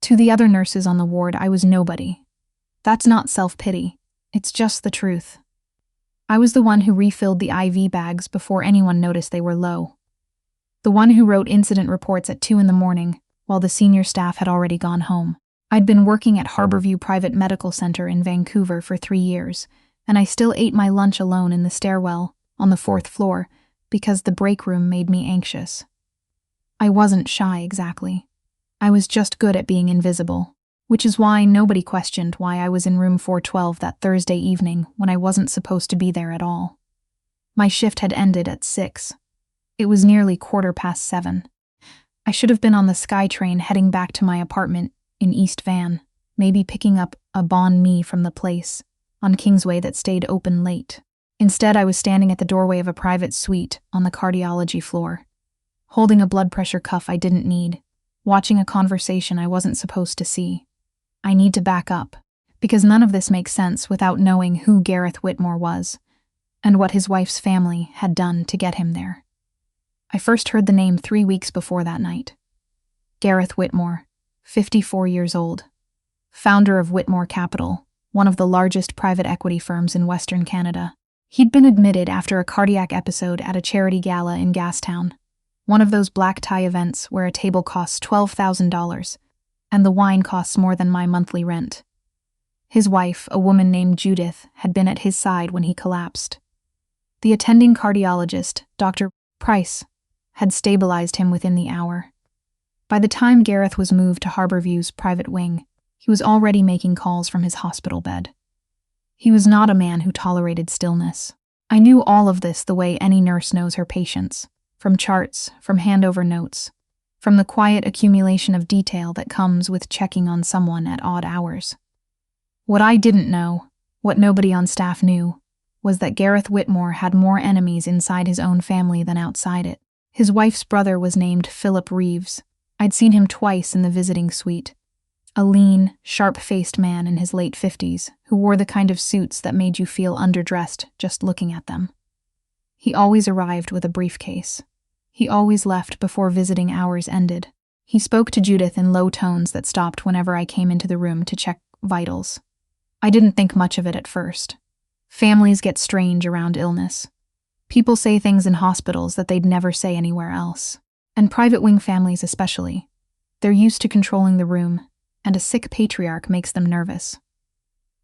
To the other nurses on the ward, I was nobody. That's not self-pity. It's just the truth. I was the one who refilled the IV bags before anyone noticed they were low. The one who wrote incident reports at 2 in the morning, while the senior staff had already gone home. I'd been working at Harborview Private Medical Center in Vancouver for 3 years, and I still ate my lunch alone in the stairwell, on the 4th floor, because the break room made me anxious. I wasn't shy exactly. I was just good at being invisible, which is why nobody questioned why I was in room 412 that Thursday evening when I wasn't supposed to be there at all. My shift had ended at 6. It was nearly 7:15. I should have been on the SkyTrain heading back to my apartment in East Van, maybe picking up a Bon Me from the place on Kingsway that stayed open late. Instead, I was standing at the doorway of a private suite on the cardiology floor, holding a blood pressure cuff I didn't need, watching a conversation I wasn't supposed to see. I need to back up, because none of this makes sense without knowing who Gareth Whitmore was and what his wife's family had done to get him there. I first heard the name 3 weeks before that night. Gareth Whitmore, 54 years old, founder of Whitmore Capital, one of the largest private equity firms in Western Canada. He'd been admitted after a cardiac episode at a charity gala in Gastown, one of those black tie events where a table costs $12,000 and the wine costs more than my monthly rent. His wife, a woman named Judith, had been at his side when he collapsed. The attending cardiologist, Dr. Price, had stabilized him within the hour. By the time Gareth was moved to Harborview's private wing, he was already making calls from his hospital bed. He was not a man who tolerated stillness. I knew all of this the way any nurse knows her patients, from charts, from handover notes, from the quiet accumulation of detail that comes with checking on someone at odd hours. What I didn't know, what nobody on staff knew, was that Gareth Whitmore had more enemies inside his own family than outside it. His wife's brother was named Philip Reeves. I'd seen him twice in the visiting suite. A lean, sharp-faced man in his late 50s who wore the kind of suits that made you feel underdressed just looking at them. He always arrived with a briefcase. He always left before visiting hours ended. He spoke to Judith in low tones that stopped whenever I came into the room to check vitals. I didn't think much of it at first. Families get strange around illness. People say things in hospitals that they'd never say anywhere else. And private wing families especially. They're used to controlling the room, and a sick patriarch makes them nervous.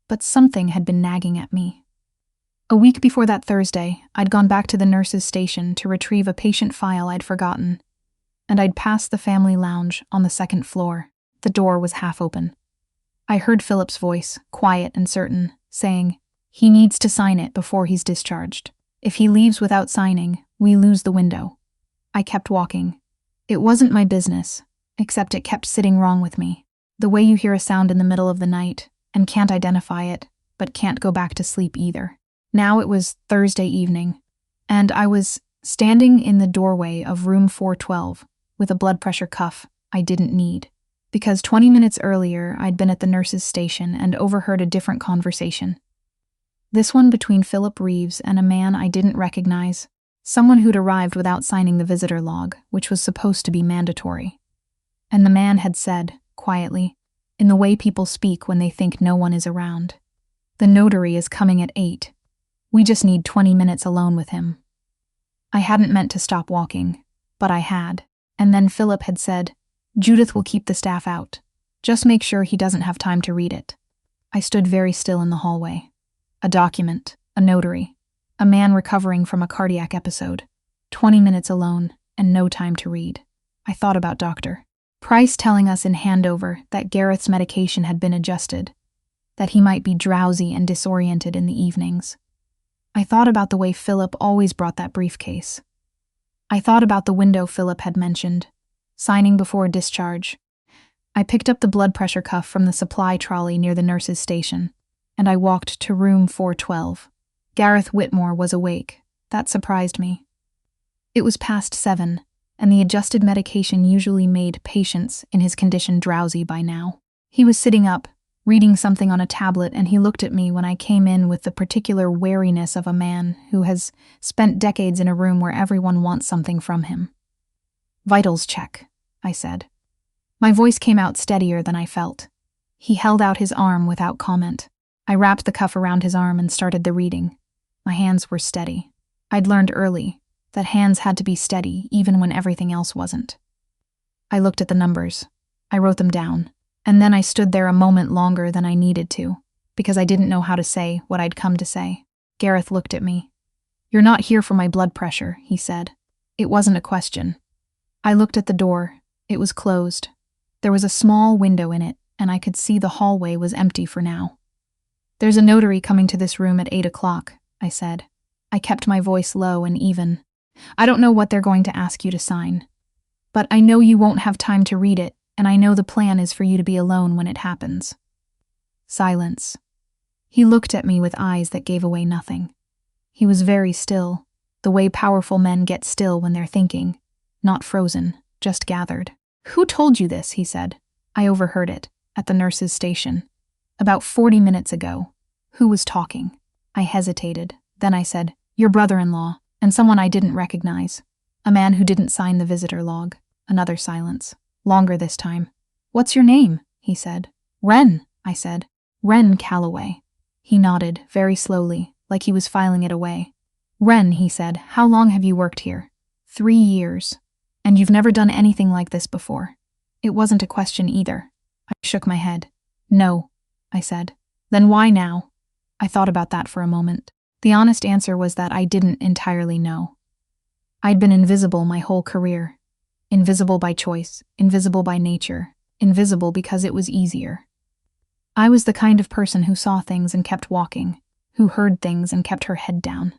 But something had been nagging at me. A week before that Thursday, I'd gone back to the nurse's station to retrieve a patient file I'd forgotten, and I'd passed the family lounge on the 2nd floor. The door was half open. I heard Philip's voice, quiet and certain, saying, "He needs to sign it before he's discharged. If he leaves without signing, we lose the window." I kept walking. It wasn't my business, except it kept sitting wrong with me. The way you hear a sound in the middle of the night and can't identify it, but can't go back to sleep either. Now it was Thursday evening, and I was standing in the doorway of room 412 with a blood pressure cuff I didn't need, because 20 minutes earlier I'd been at the nurse's station and overheard a different conversation. This one between Philip Reeves and a man I didn't recognize, someone who'd arrived without signing the visitor log, which was supposed to be mandatory. And the man had said, quietly, in the way people speak when they think no one is around, "The notary is coming at 8. We just need 20 minutes alone with him." I hadn't meant to stop walking, but I had. And then Philip had said, "Judith will keep the staff out. Just make sure he doesn't have time to read it." I stood very still in the hallway. A document, a notary, a man recovering from a cardiac episode, 20 minutes alone, and no time to read. I thought about Dr. Price telling us in handover that Gareth's medication had been adjusted, that he might be drowsy and disoriented in the evenings. I thought about the way Philip always brought that briefcase. I thought about the window Philip had mentioned, signing before discharge. I picked up the blood pressure cuff from the supply trolley near the nurse's station, and I walked to room 412. Gareth Whitmore was awake. That surprised me. It was past 7, and the adjusted medication usually made patients in his condition drowsy by now. He was sitting up, reading something on a tablet, and he looked at me when I came in with the particular wariness of a man who has spent decades in a room where everyone wants something from him. "Vitals check," I said. My voice came out steadier than I felt. He held out his arm without comment. I wrapped the cuff around his arm and started the reading. My hands were steady. I'd learned early that hands had to be steady even when everything else wasn't. I looked at the numbers. I wrote them down. And then I stood there a moment longer than I needed to, because I didn't know how to say what I'd come to say. Gareth looked at me. "You're not here for my blood pressure," he said. It wasn't a question. I looked at the door. It was closed. There was a small window in it, and I could see the hallway was empty for now. "There's a notary coming to this room at 8 o'clock, I said. I kept my voice low and even. "I don't know what they're going to ask you to sign. But I know you won't have time to read it, and I know the plan is for you to be alone when it happens." Silence. He looked at me with eyes that gave away nothing. He was very still, the way powerful men get still when they're thinking. Not frozen, just gathered. "Who told you this?" he said. I overheard it, at the nurse's station. "About 40 minutes ago." "Who was talking?" I hesitated. Then I said, "Your brother-in-law, and someone I didn't recognize. A man who didn't sign the visitor log." Another silence. Longer this time. "What's your name?" he said. "Wren," I said. "Wren Calloway." He nodded, very slowly, like he was filing it away. "Wren," he said, "how long have you worked here?" 3 years. "And you've never done anything like this before?" It wasn't a question either. I shook my head. "No," I said. "Then why now?" I thought about that for a moment. The honest answer was that I didn't entirely know. I'd been invisible my whole career. Invisible by choice, invisible by nature, invisible because it was easier. I was the kind of person who saw things and kept walking, who heard things and kept her head down,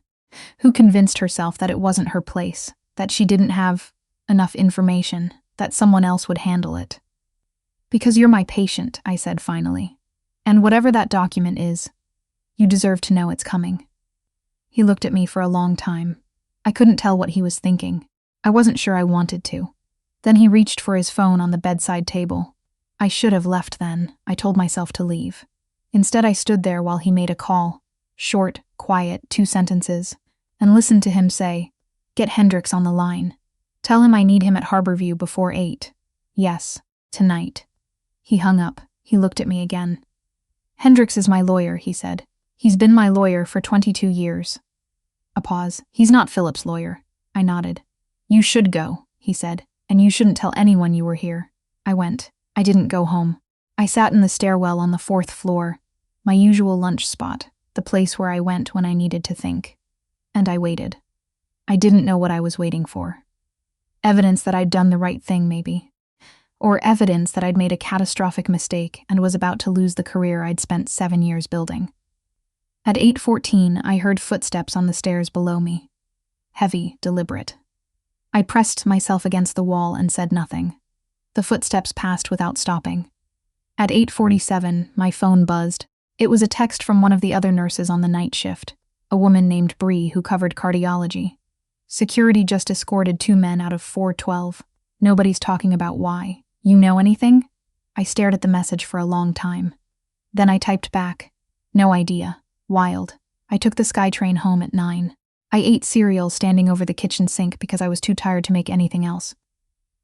who convinced herself that it wasn't her place, that she didn't have enough information, that someone else would handle it. "Because you're my patient," I said finally. "And whatever that document is, you deserve to know it's coming." He looked at me for a long time. I couldn't tell what he was thinking. I wasn't sure I wanted to. Then he reached for his phone on the bedside table. I should have left then. I told myself to leave. Instead, I stood there while he made a call. Short, quiet, 2 sentences. And listened to him say, "Get Hendricks on the line. Tell him I need him at Harborview before 8. Yes, tonight." He hung up. He looked at me again. "Hendricks is my lawyer," he said. "He's been my lawyer for 22 years. A pause. "He's not Philip's lawyer." I nodded. "You should go," he said, "and you shouldn't tell anyone you were here." I went. I didn't go home. I sat in the stairwell on the 4th floor, my usual lunch spot, the place where I went when I needed to think. And I waited. I didn't know what I was waiting for. Evidence that I'd done the right thing, maybe. Or evidence that I'd made a catastrophic mistake and was about to lose the career I'd spent 7 years building. At 8:14, I heard footsteps on the stairs below me. Heavy, deliberate. I pressed myself against the wall and said nothing. The footsteps passed without stopping. At 8:47, my phone buzzed. It was a text from one of the other nurses on the night shift, a woman named Bree who covered cardiology. "Security just escorted 2 men out of 412. Nobody's talking about why. You know anything?" I stared at the message for a long time. Then I typed back, "No idea. Wild." I took the SkyTrain home at 9. I ate cereal standing over the kitchen sink because I was too tired to make anything else.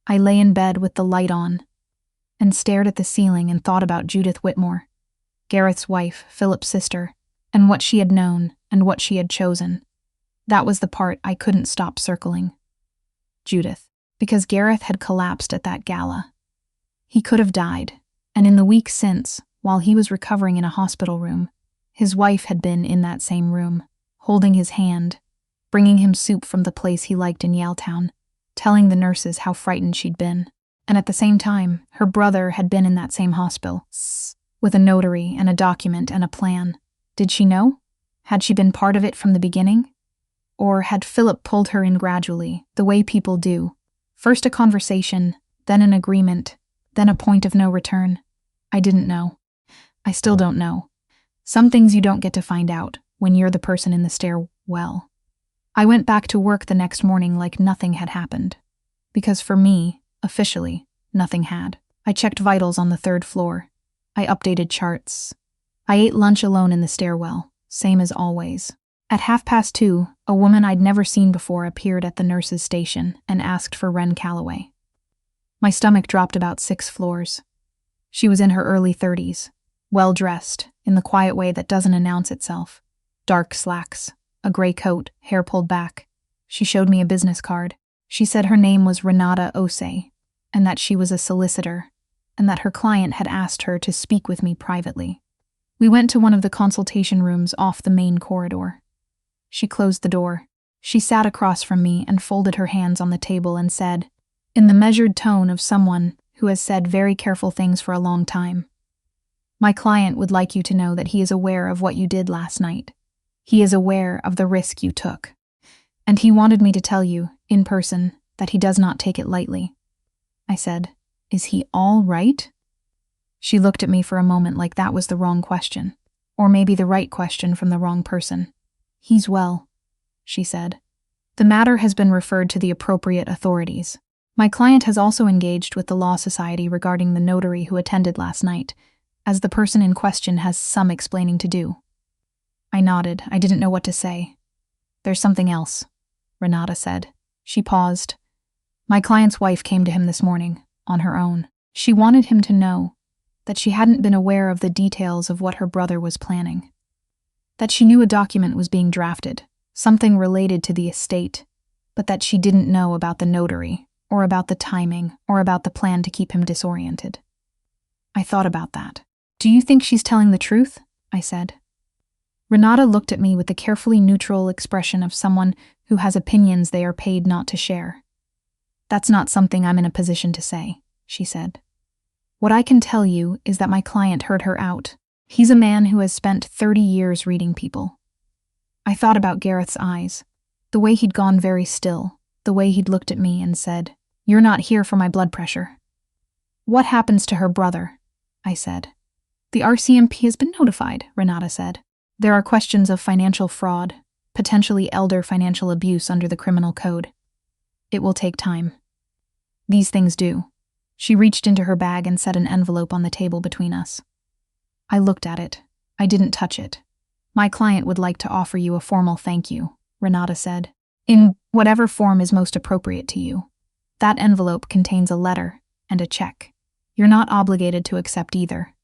I lay in bed with the light on and stared at the ceiling and thought about Judith Whitmore, Gareth's wife, Philip's sister, and what she had known and what she had chosen. That was the part I couldn't stop circling. Judith, because Gareth had collapsed at that gala. He could have died, and in the week since, while he was recovering in a hospital room, his wife had been in that same room, holding his hand, bringing him soup from the place he liked in Yaletown, telling the nurses how frightened she'd been. And at the same time, her brother had been in that same hospital, with a notary and a document and a plan. Did she know? Had she been part of it from the beginning? Or had Philip pulled her in gradually, the way people do? First a conversation, then an agreement, then a point of no return. I didn't know. I still don't know. Some things you don't get to find out when you're the person in the stairwell. I went back to work the next morning like nothing had happened. Because for me, officially, nothing had. I checked vitals on the 3rd floor. I updated charts. I ate lunch alone in the stairwell, same as always. At 2:30, a woman I'd never seen before appeared at the nurse's station and asked for Wren Calloway. My stomach dropped about 6 floors. She was in her early 30s, well-dressed, in the quiet way that doesn't announce itself. Dark slacks, a gray coat, hair pulled back. She showed me a business card. She said her name was Renata Osei, and that she was a solicitor, and that her client had asked her to speak with me privately. We went to one of the consultation rooms off the main corridor. She closed the door. She sat across from me and folded her hands on the table and said, in the measured tone of someone who has said very careful things for a long time, "My client would like you to know that he is aware of what you did last night. He is aware of the risk you took. And he wanted me to tell you, in person, that he does not take it lightly." I said, "Is he all right?" She looked at me for a moment like that was the wrong question, or maybe the right question from the wrong person. "He's well," she said. "The matter has been referred to the appropriate authorities. My client has also engaged with the Law Society regarding the notary who attended last night, as the person in question has some explaining to do." I nodded. I didn't know what to say. "There's something else," Renata said. She paused. "My client's wife came to him this morning, on her own. She wanted him to know that she hadn't been aware of the details of what her brother was planning. That she knew a document was being drafted, something related to the estate, but that she didn't know about the notary, or about the timing, or about the plan to keep him disoriented." I thought about that. "Do you think she's telling the truth?" I said. Renata looked at me with the carefully neutral expression of someone who has opinions they are paid not to share. "That's not something I'm in a position to say," she said. "What I can tell you is that my client heard her out. He's a man who has spent 30 years reading people." I thought about Gareth's eyes, the way he'd gone very still, the way he'd looked at me and said, "You're not here for my blood pressure." "What happens to her brother?" I said. "The RCMP has been notified," Renata said. "There are questions of financial fraud, potentially elder financial abuse under the criminal code. It will take time. These things do." She reached into her bag and set an envelope on the table between us. I looked at it. I didn't touch it. "My client would like to offer you a formal thank you," Renata said, "in whatever form is most appropriate to you. That envelope contains a letter and a check. You're not obligated to accept either."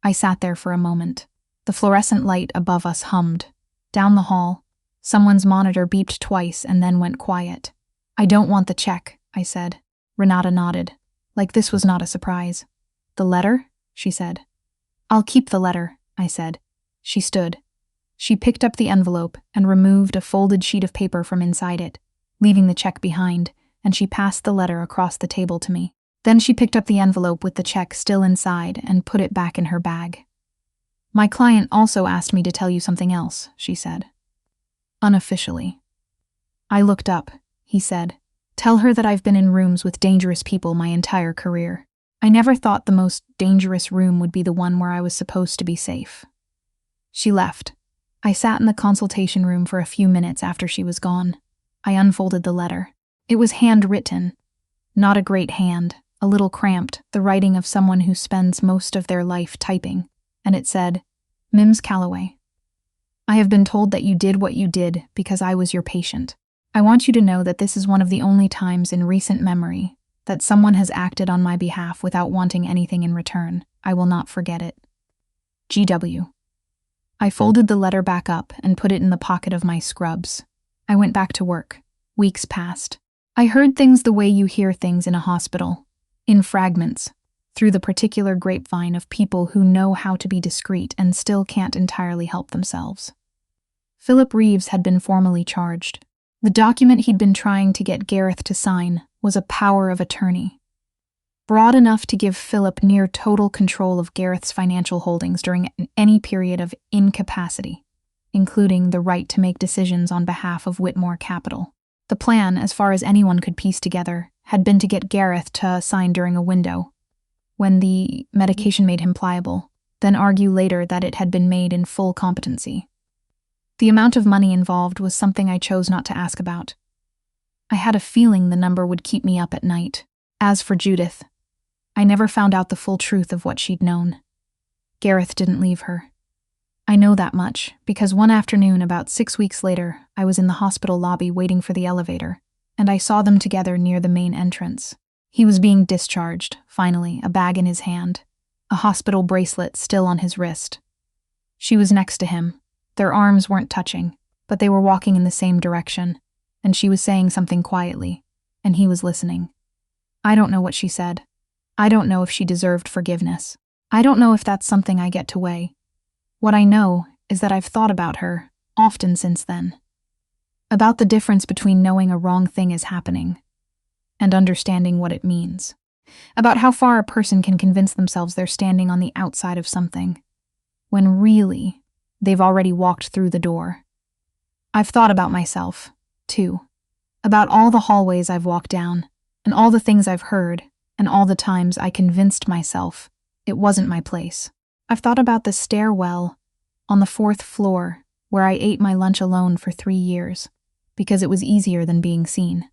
I sat there for a moment. The fluorescent light above us hummed. Down the hall, someone's monitor beeped twice and then went quiet. "I don't want the check," I said. Renata nodded, like this was not a surprise. "The letter?" she said. "I'll keep the letter," I said. She stood. She picked up the envelope and removed a folded sheet of paper from inside it, leaving the check behind, and she passed the letter across the table to me. Then she picked up the envelope with the check still inside and put it back in her bag. "My client also asked me to tell you something else," she said. Unofficially. I looked up. He said, "Tell her that I've been in rooms with dangerous people my entire career. I never thought the most dangerous room would be the one where I was supposed to be safe." She left. I sat in the consultation room for a few minutes after she was gone. I unfolded the letter. It was handwritten. Not a great hand, a little cramped, the writing of someone who spends most of their life typing, and it said, "Mims Calloway. I have been told that you did what you did because I was your patient. I want you to know that this is one of the only times in recent memory that someone has acted on my behalf without wanting anything in return. I will not forget it. GW." I folded the letter back up and put it in the pocket of my scrubs. I went back to work. Weeks passed. I heard things the way you hear things in a hospital, in fragments, through the particular grapevine of people who know how to be discreet and still can't entirely help themselves. Philip Reeves had been formally charged. The document he'd been trying to get Gareth to sign was a power of attorney, broad enough to give Philip near total control of Gareth's financial holdings during any period of incapacity, including the right to make decisions on behalf of Whitmore Capital. The plan, as far as anyone could piece together, had been to get Gareth to sign during a window, when the medication made him pliable, then argue later that it had been made in full competency. The amount of money involved was something I chose not to ask about. I had a feeling the number would keep me up at night. As for Judith, I never found out the full truth of what she'd known. Gareth didn't leave her. I know that much because one afternoon about 6 weeks later, I was in the hospital lobby waiting for the elevator, and I saw them together near the main entrance. He was being discharged, finally, a bag in his hand, a hospital bracelet still on his wrist. She was next to him. Their arms weren't touching, but they were walking in the same direction, and she was saying something quietly, and he was listening. I don't know what she said. I don't know if she deserved forgiveness. I don't know if that's something I get to weigh. What I know is that I've thought about her, often since then. About the difference between knowing a wrong thing is happening and understanding what it means. About how far a person can convince themselves they're standing on the outside of something, when really, they've already walked through the door. I've thought about myself, too. About all the hallways I've walked down, and all the things I've heard, and all the times I convinced myself it wasn't my place. I've thought about the stairwell on the 4th floor where I ate my lunch alone for 3 years, because it was easier than being seen.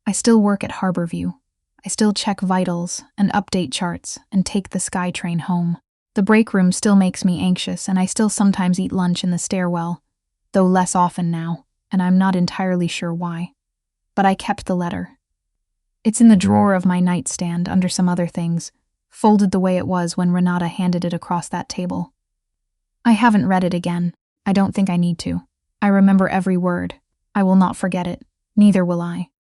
I still work at Harborview. I still check vitals and update charts and take the SkyTrain home. The break room still makes me anxious, and I still sometimes eat lunch in the stairwell, though less often now, and I'm not entirely sure why. But I kept the letter. It's in the drawer of my nightstand under some other things, folded the way it was when Renata handed it across that table. I haven't read it again. I don't think I need to. I remember every word. I will not forget it. Neither will I.